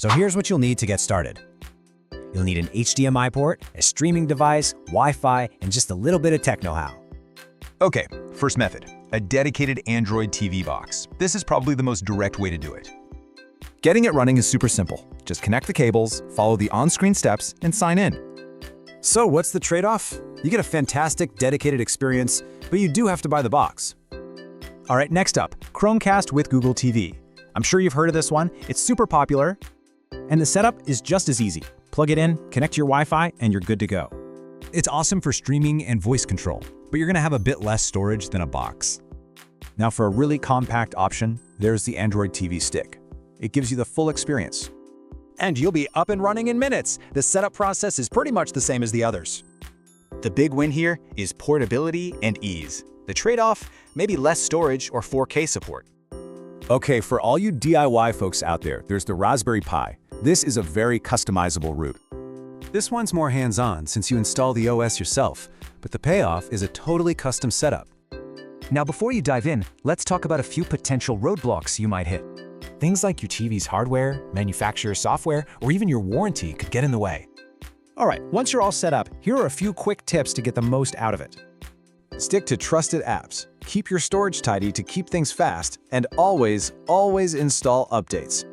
So here's what you'll need to get started. You'll need an HDMI port, a streaming device, Wi-Fi, and just a little bit of tech know-how. Okay, first method, a dedicated Android TV box. This is probably the most direct way to do it. Getting it running is super simple. Just connect the cables, follow the on-screen steps, and sign in. So what's the trade-off? You get a fantastic dedicated experience, but you do have to buy the box. All right, next up, Chromecast with Google TV. I'm sure you've heard of this one. It's super popular, and the setup is just as easy. Plug it in, connect to your Wi-Fi, and you're good to go. It's awesome for streaming and voice control, but you're gonna have a bit less storage than a box. Now for a really compact option, there's the Android TV Stick. It gives you the full experience. And you'll be up and running in minutes. The setup process is pretty much the same as the others. The big win here is portability and ease. The trade-off, maybe less storage or 4K support. Okay, for all you DIY folks out there, there's the Raspberry Pi. This is a very customizable route. This one's more hands-on since you install the OS yourself, but the payoff is a totally custom setup. Now before you dive in, let's talk about a few potential roadblocks you might hit. Things like your TV's hardware, manufacturer software, or even your warranty could get in the way. All right, once you're all set up, here are a few quick tips to get the most out of it. Stick to trusted apps. Keep your storage tidy to keep things fast, and always install updates.